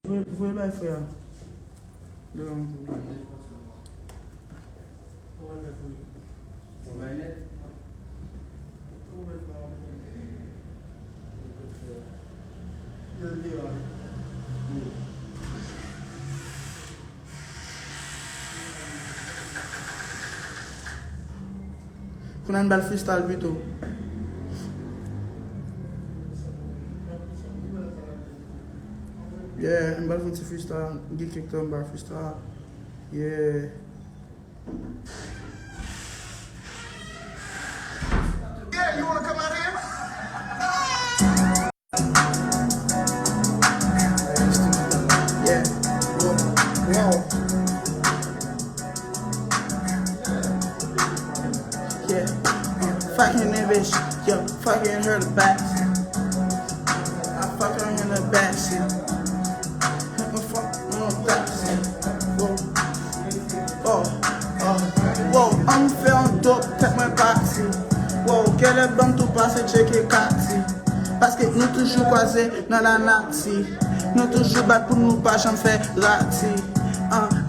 Vou lá, frère. Qu'on a une balle freestyle plutôt. Yeah, une balle freestyle. Get kicked on by freestyle. Yeah. Yeah, you wanna come out here? Yeah. Whoa. Yeah. Fucking that bitch. Yo, fucking her the back. I fuck her in the back shit. Whoa, I'm feeling dope, tête moi parti. Wow, quel est bon tout passé, checker Cathy. Parce que nous toujours croisés dans la nati. Nous toujours battre pour nous pas j'en fais rati.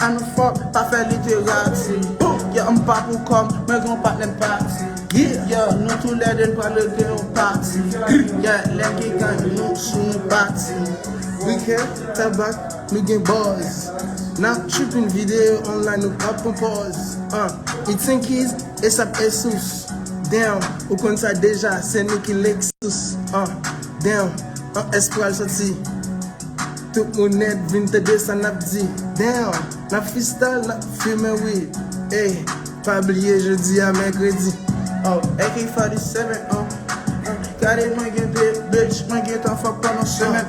À nous fort, pas faire littératie. Yeah, on pas pour comme, mais grand pas n'aime parti. Yeah, nous tous les deux pas le gueule au parti. Yeah, les qui gagnent nous sous nos partis. We care, tabac, nous gain buzz. Now tripping video online, nous up on pause. It think is, esap Jesus. Damn, ou Konsa déjà, c'est nous qui Lexus. Damn, espoir sorti. Tout mon net, vin te de sa nap di. Damn, la freestyle, la fume oui. Hey, pas oublier jeudi à mercredi. AK-47, carré moi gen bitch, moi gen t'en fuck pendant semaine,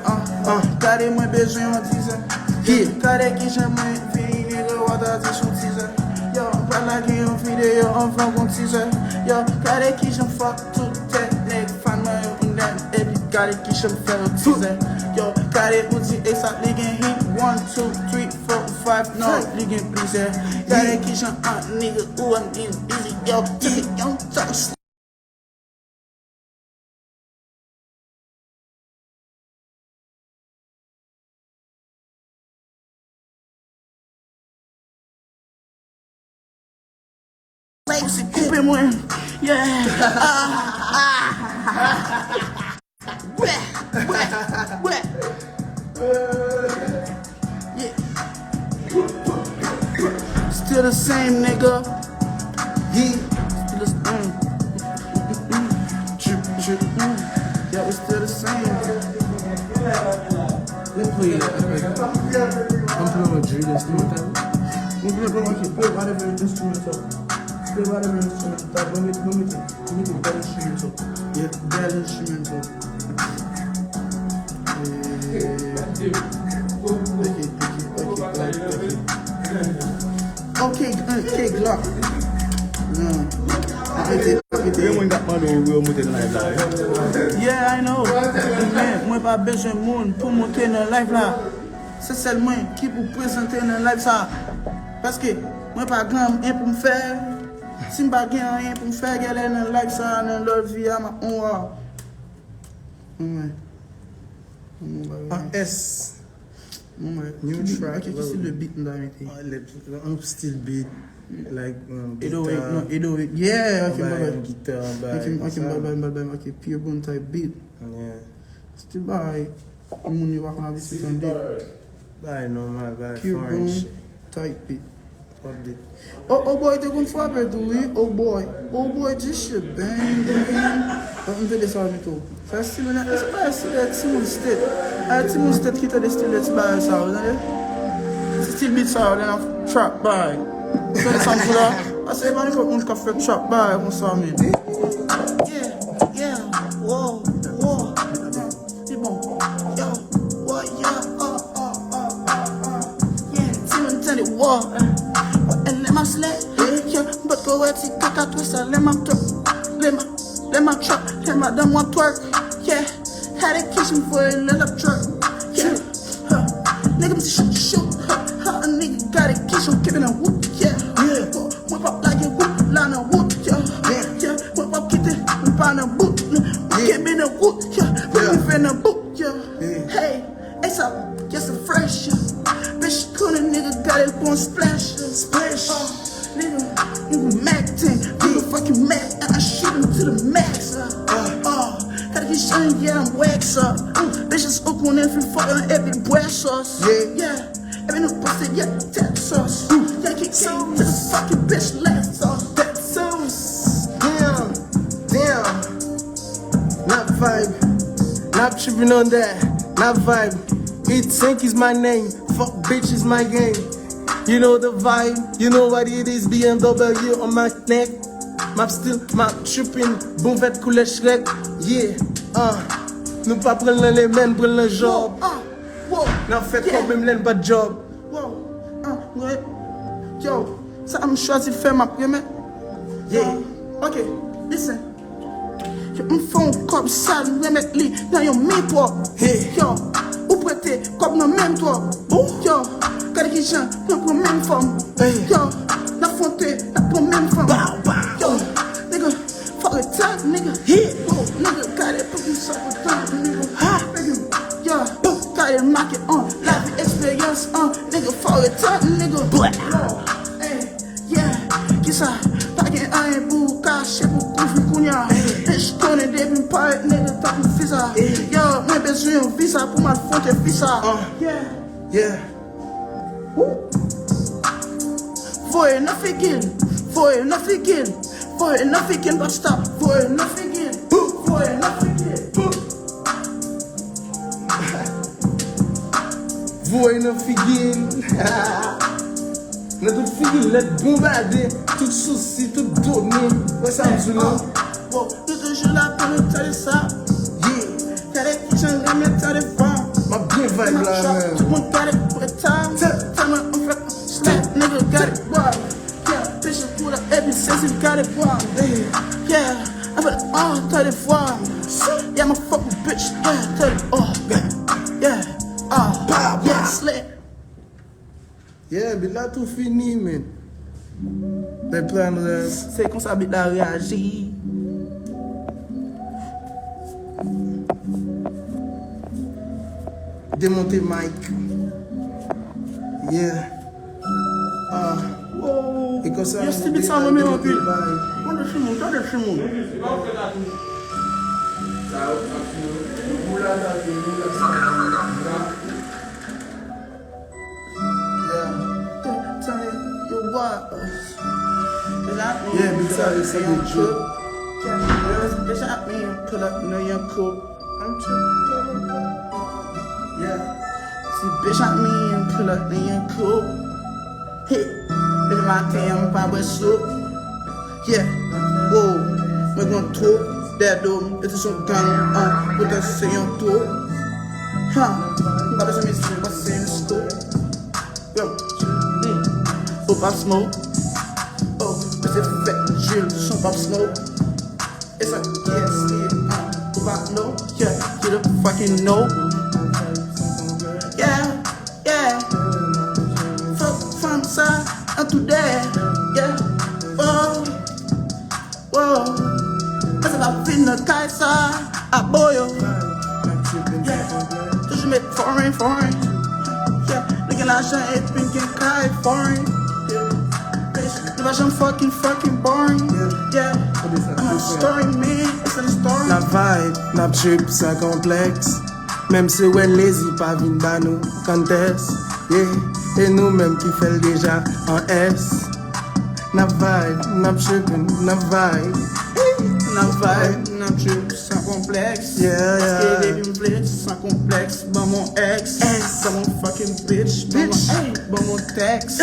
carré moi besoin en teaser. Here, Carré qui j'aime Fini, le water dit son teaser. Yo, pas la qui en vidéo, on fait un teaser. Yo, carré qui j'aime fuck tout technique, fan moi une net, et puis carré qui j'aime faire un teaser. Yo, carré ou dit ASAP, les gen hit, 1, 2, 3, 4, 5, no, les gen pleaser. Carré qui j'aime un nigga, ou I'm in easy, yo, take it, yo, touch. C'est coupé moi. Yeah. Ouais. Yeah. Still the same nigga. Yeah. Still the same. Yeah, we still the same. let's play it. I'm playing with Drew instrumental. We play whatever instrumental. Play whatever instrumental. We need to bell instrumental. Yeah, bell instrumental. Okay, Glock. Yeah, I know. Mais moi pas besoin de monde pour monter dans live là. C'est seulement qui pour présenter dans live ça. Parce que moi pas grand rien pour me faire. Si je n'ai pas rien pour me faire, je vais dans live ça dans leur vie à ma S. New track. Okay, c'est le beat dans I'm still beat. Like, it. Yeah, okay, guitar, okay, pure bone type beat. Yeah. Still by, money work on this weekend. Bye, normal, bye. Pure bone type beat. Update. Oh boy, they're going for it, do we? Oh boy, this shit bang. On fait des soirées tout. Ça c'est pas Timon State. Timon State qui t'a des styles de bail ça, vous savez? C'est style beat ça, on a trap by. So the song là, c'est pas n'importe on qui fait trap by comme ça mais. Yeah, wow. C'est bon. Yo, what yeah, yeah, Timon tell it what. And let my sled, yeah, but go at it, Paka twist, let my trap, let my dumb one twerk, yeah. Had a kitchen for a little truck, yeah. Nigga, shoot, a nigga got a kitchen, giving a whoop, yeah. Whip up like a whoop, line a whoop, yeah. Whip up, get it, whip on a boot, get me in a whoop, yeah. Put me in a boot, yeah. Hey, it's up, just a friend. pressure. Bitch, couldn't nigga got it on splash. Splash. Nigga Mac 10. Nigga fucking Mac. And I shoot him to the max. Gotta get shiny, yeah, I'm wax up. Bitches up on every fucking every breast sauce. Yeah. Every new busted, yeah, that sauce. Yeah, kick to the fucking bitch last sauce. That sauce. Damn. Not vibe. Not tripping on that. Not vibe. It think is my name. Fuck bitch is my game. You know the vibe. You know what it is. BMW on my neck. Map still, map tripping. Bon vet couleur Shrek. Yeah. Nous pas prendre les mêmes, prendre le job. N'a fait quand même l'un pas job. Ouais. Yo, ça me choisi faire ma première. Yeah. Ok, listen. Yo, me font comme ça, me mettre li dans yon mi-toi. Yo, ou prêter comme dans même toi. Yo, quand les gens prennent la même forme. Yo, la fontaine, la prend même forme. Yo, nigga, fuck a time, nigga. Nigga, got it, put me so time, nigga. Yo, got it, knock it on. Life experience, nigga, fuck a time, nigga. Yeah, kisa, pagin un bout, caché pour conflit kounya. Je connais des bim pas, nigga, t'as une visa. Yo, moi besoin d'un visa pour mal fonte visa. Yeah. Voy nothing again, voy nothing again, voy nothing again, but stop, voy nothing again, voy nothing again. Voy no figuine. N'a tout figuine, let bombarder. Tout souci, tout donné. Ouais, ça me zoule. Wow, tout toujours là pour me faire ça. Yeah. Y'a des qui sont jamais t'as des femmes. Ma bien vibe là, Tout le monde got it pour le time. Tell me I'm flat, slap, nigga got it, boy. Yeah, bitch, pour la every sense, you got it, boy. Yeah, I feel t'as des fois. Yeah, I'm a fucking bitch, yeah, t'as des, yeah. Yeah, slap. Yeah, mais là tout fini, man. Les plans de... C'est comme ça que la réagit. Démonter mic. Yeah. Wow. Et comme ça, Yes, c'est ça, moi, même en plus. On le filme, on le filme. Yeah, big sorry, it's a big trip. Bitch, I mean, pull up, you know you're cool. I'm tripping. Yeah. See, bitch, I mean, pull up, then you're cool. Hey, live my damn power soup. Yeah, whoa, we're gonna talk. That door, it's some gun, with us saying talk. But it's a mystery, what's in the school? Yo, hope I smoke. C'est fait, Jules, son pop smoke. It's a yes, yeah, no, yeah, you don't fucking know. Yeah, fuck from side and to there, yeah, whoa, that's about being a Kaiser, a boyo, yeah, toujours mettre foreign, yeah, nigga l'argent est pink and kai foreign. I'm fucking boring. Yeah. I'm a story, man. It's a story. La vibe, la trip, ça complexe. Même si when lazy, pas vin ba nous, contest. Yeah. Et nous même qui fait déjà en S. Na vibe, na trippin', na vibe. Na trip, sans complexe. Yeah. Parce que les blitz, sans complexe. Bon mon ex, bon mon fucking bitch. Bon mon text.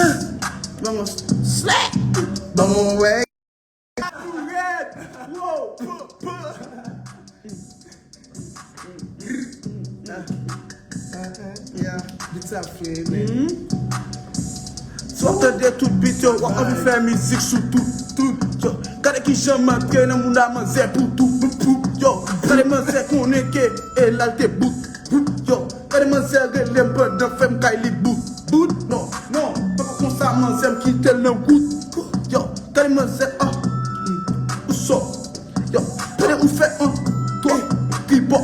Bon mon slack. Dans mon way. Yeah, it's a feeling. Soit t'as tout beat, yo, on veut faire musique sous tout, yo. Quand qui j'aime manquer, n'a mon âme, c'est pour tout, yo. Quand les mains, c'est qu'on est que, et là, t'es bout, yo. Quand les mains, c'est que les mains de femme, quand il est bout, non, pas comme ça, man, c'est qui te le goût, yo. Quand les mains, c'est, où ça, yo. Quand les on fait un, toi, qui pot,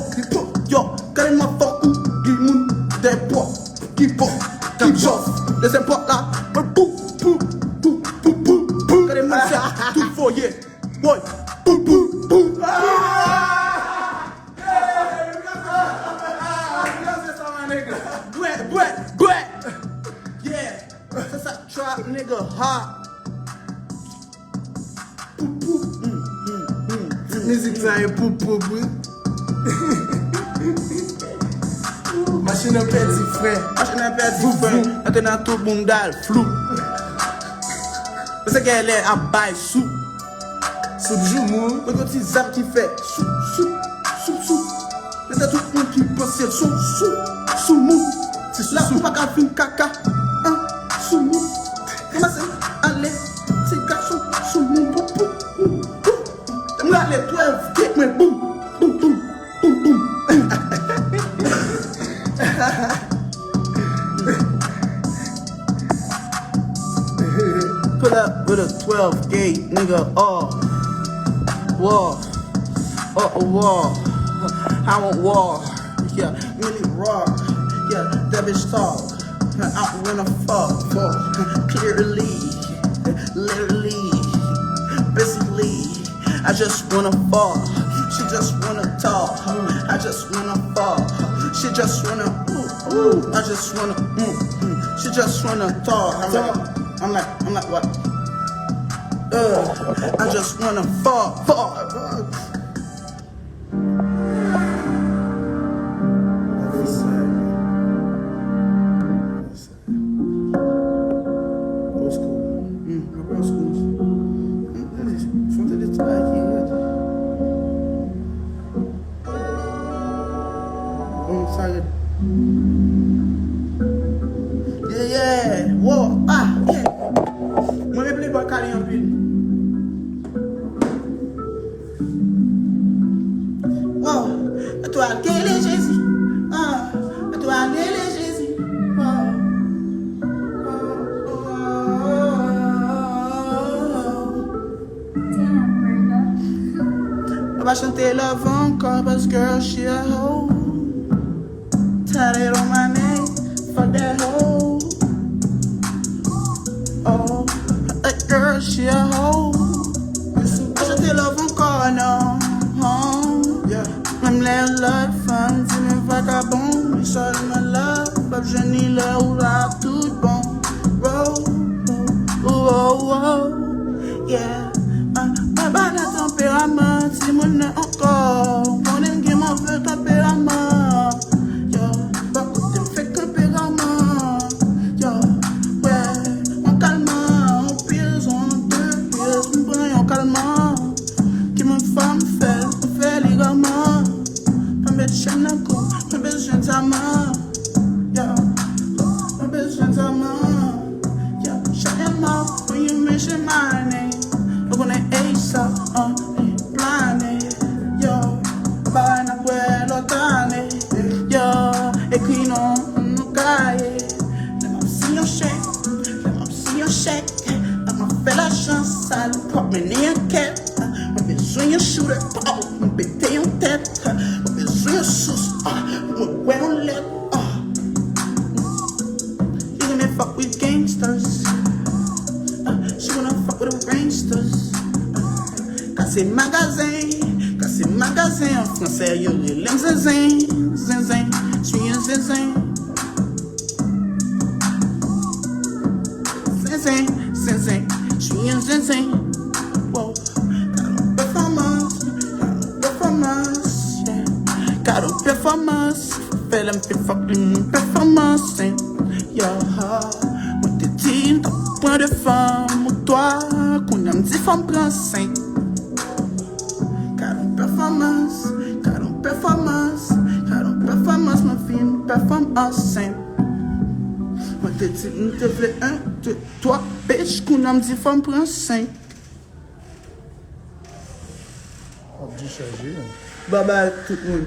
yo. Quand les mains font où, qui moun, des poids, qui pot. keep off. Deuxième porte là, boum, boum, boum, boum, boum, boum. Quand les mains c'est tout faux, yeah. Boy, boum, boum, boum. Yeah, c'est ça, trap nigga hot. Musique ça est pou. Machine à perdu frère. Machine à perdu frère. Maintenant tout le monde dans le flou. Parce qu'elle est à bail sous. Sous le jour, Le petit zap qui fait sous. C'est tout le monde qui pense sous mou. Là, on va pas faire caca. Sous mou. Comment c'est? Allez, c'est garçon sous mou. Moi, les 12 get me boum. Pull up with a 12 gate, nigga. War. War. I want war. Yeah, really raw. Yeah, that bitch talk. I wanna fall. Clearly, literally, basically, I just wanna fall. She just wanna talk. I just wanna fall. She just wanna I just wanna She just wanna talk. I'm like what? I just wanna fall. Yeah, wow, yeah. Moi, je play Paka en ville. Wow, toi, quel est Jésus? Toi, quel est Jésus? On va chanter love encore parce que girl, she a hoe. Tatted on my name, fuck that hoe. Oh, that girl, she a hoe. I chanter love encore, non. Même les love femmes, c'est mes vagabonds. Ils sortent de ma love, pas je n'y leur ou là, tout bon. Yeah. Pas de tempérament, si mon nom encore. Mon aime qui m'en veut tempérament. Yo, pas de fait tempérament. Yo, ouais, on calme, on pile, on deux pile, on prend un calme. Qui me fait ligaments. Pas besoin de coup, pas besoin de ta main. Yo, pas besoin de ta main. Yo, chaque mot, when you mention my name. We're gonna ace up on the planet. Yo, by na puedo tane. Yo, equino, no cae. Let me see your shake. Let me see your shake. Let me feel la chance. Ça le pop me ni un quête. On besoin de shooter. On pété en tête. On besoin de sauce. On ouais on let. You gonna fuck with gangsters. She wanna fuck with the pranksters. Casse magasin, en français, yo, l'aime zinzin, suis un zinzin. Suis un zinzin. Wow, got a performance, fais la performance, yo, moi te dis, t'as point de femme, ou toi, qu'on a dit femme principe. Got a performance, ma fille, une performance. Moi te dis, nous te voulons 1, 2, 3, bitch, qu'on a dit femme principe. On dit changer. Bye bye tout le monde.